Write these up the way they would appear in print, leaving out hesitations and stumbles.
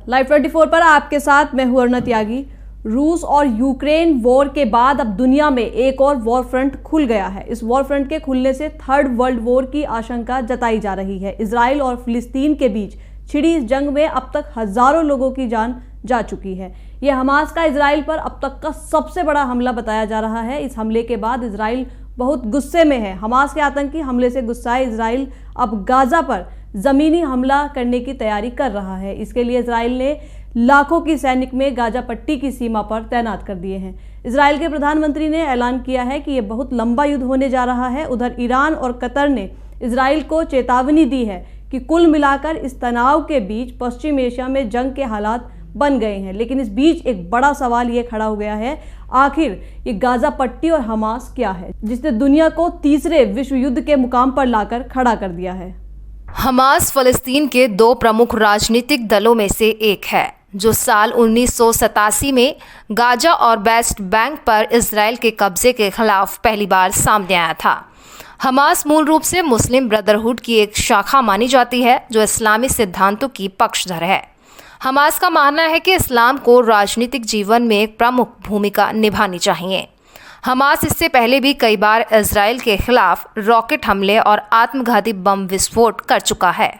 Live 24 पर आपके साथ मैं हूं अर्णा त्यागी। रूस और यूक्रेन वॉर के बाद अब दुनिया में एक और वॉर फ्रंट खुल गया है। इस वॉर फ्रंट के खुलने से थर्ड वर्ल्ड वॉर की आशंका जताई जा रही है। इजराइल और फिलिस्तीन के बीच छिड़ी इस जंग में अब तक हजारों लोगों की जान जा चुकी है। यह हमास का इजराइल पर अब तक का सबसे बड़ा हमला बताया जा रहा है। इस हमले के बाद इजराइल बहुत गुस्से में है। हमास के आतंकी हमले से गुस्साए इजराइल अब गाजा पर जमीनी हमला करने की तैयारी कर रहा है। इसके लिए इजराइल ने लाखों की सैनिक में गाजा पट्टी की सीमा पर तैनात कर दिए हैं। इजराइल के प्रधानमंत्री ने ऐलान किया है कि यह बहुत लंबा युद्ध होने जा रहा है। उधर ईरान और कतर ने इजराइल को चेतावनी दी है कि कुल मिलाकर इस तनाव के बीच पश्चिम एशिया में जंग के हालात बन गए हैं। लेकिन इस बीच एक बड़ा सवाल ये खड़ा हो गया है, आखिर ये गाजा पट्टी और हमास क्या है, जिसने दुनिया को तीसरे विश्व युद्ध के मुकाम पर लाकर खड़ा कर दिया है। हमास फलस्तीन के दो प्रमुख राजनीतिक दलों में से एक है, जो साल 1987 में गाजा और वेस्ट बैंक पर इजराइल के कब्जे के खिलाफ पहली बार सामने आया था। हमास मूल रूप से मुस्लिम ब्रदरहुड की एक शाखा मानी जाती है, जो इस्लामी सिद्धांतों की पक्षधर है। हमास का मानना है कि इस्लाम को राजनीतिक जीवन में एक प्रमुख भूमिका निभानी चाहिए। हमास इससे पहले भी कई बार इजराइल के खिलाफ रॉकेट हमले और आत्मघाती बम विस्फोट कर चुका है।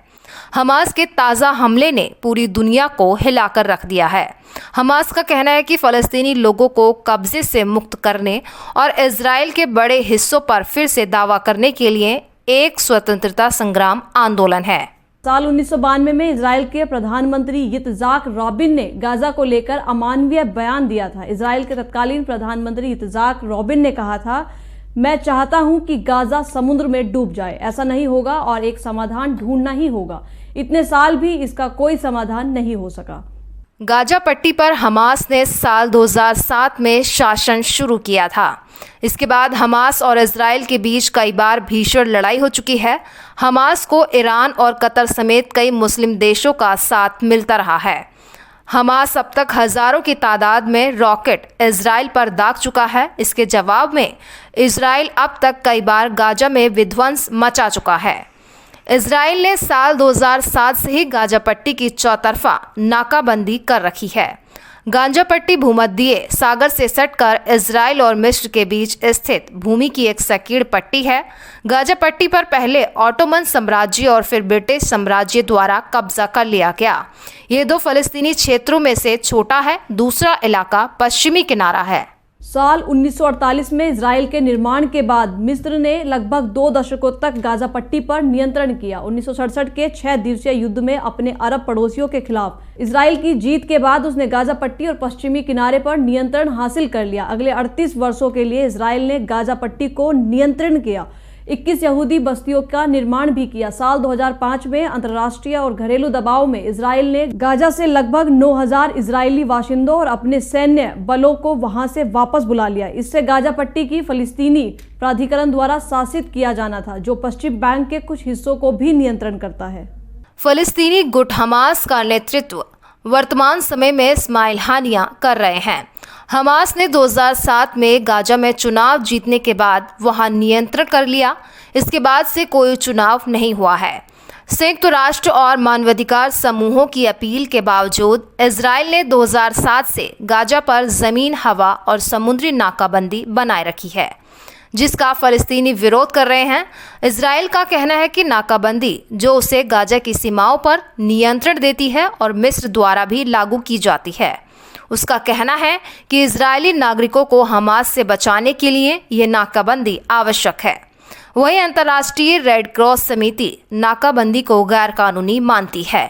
हमास के ताज़ा हमले ने पूरी दुनिया को हिलाकर रख दिया है। हमास का कहना है कि फ़लस्तीनी लोगों को कब्जे से मुक्त करने और इजराइल के बड़े हिस्सों पर फिर से दावा करने के लिए एक स्वतंत्रता संग्राम आंदोलन है। साल 1992 में इजराइल के प्रधानमंत्री यित्ज़ाक रॉबिन ने गाजा को लेकर अमानवीय बयान दिया था। इजराइल के तत्कालीन प्रधानमंत्री यित्ज़ाक रॉबिन ने कहा था, मैं चाहता हूं कि गाजा समुद्र में डूब जाए। ऐसा नहीं होगा और एक समाधान ढूंढना ही होगा। इतने साल भी इसका कोई समाधान नहीं हो सका। गाजा पट्टी पर हमास ने साल 2007 में शासन शुरू किया था। इसके बाद हमास और इजराइल के बीच कई बार भीषण लड़ाई हो चुकी है। हमास को ईरान और कतर समेत कई मुस्लिम देशों का साथ मिलता रहा है। हमास अब तक हजारों की तादाद में रॉकेट इजराइल पर दाग चुका है। इसके जवाब में इजराइल अब तक कई बार गाजा में विध्वंस मचा चुका है। इजराइल ने साल 2007 से ही गाजा पट्टी की चौतरफा नाकाबंदी कर रखी है। गाजा पट्टी भूमध्य सागर से सटकर इजराइल और मिस्र के बीच स्थित भूमि की एक संकीर्ण पट्टी है। गाजा पट्टी पर पहले ऑटोमन साम्राज्य और फिर ब्रिटिश साम्राज्य द्वारा कब्जा कर लिया गया। ये दो फलस्तीनी क्षेत्रों में से छोटा है, दूसरा इलाका पश्चिमी किनारा है। साल 1948 में इजराइल के निर्माण के बाद मिस्र ने लगभग 2 दशकों तक गाजा पट्टी पर नियंत्रण किया। 1967 के 6 दिवसीय युद्ध में अपने अरब पड़ोसियों के खिलाफ इजराइल की जीत के बाद उसने गाजा पट्टी और पश्चिमी किनारे पर नियंत्रण हासिल कर लिया। अगले 38 वर्षों के लिए इजराइल ने गाजा पट्टी को नियंत्रण किया। 21 यहूदी बस्तियों का निर्माण भी किया। साल 2005 में अंतर्राष्ट्रीय और घरेलू दबाव में इजराइल ने गाजा से लगभग 9000 इजरायली बाशिंदों और अपने सैन्य बलों को वहां से वापस बुला लिया। इससे गाजा पट्टी की फलस्तीनी प्राधिकरण द्वारा शासित किया जाना था, जो पश्चिम बैंक के कुछ हिस्सों को भी नियंत्रण करता है। फलस्तीनी गुट हमास का नेतृत्व वर्तमान समय में इस्माइल हानिया कर रहे हैं। हमास ने 2007 में गाजा में चुनाव जीतने के बाद वहां नियंत्रण कर लिया। इसके बाद से कोई चुनाव नहीं हुआ है। संयुक्त राष्ट्र और मानवाधिकार समूहों की अपील के बावजूद इजराइल ने 2007 से गाजा पर जमीन, हवा और समुद्री नाकाबंदी बनाए रखी है, जिसका फलस्तीनी विरोध कर रहे हैं। इजराइल का कहना है कि नाकाबंदी जो उसे गाजा की सीमाओं पर नियंत्रण देती है और मिस्र द्वारा भी लागू की जाती है। उसका कहना है कि इजरायली नागरिकों को हमास से बचाने के लिए ये नाकाबंदी आवश्यक है। वहीं अंतर्राष्ट्रीय रेड क्रॉस समिति नाकाबंदी को गैर कानूनी मानती है।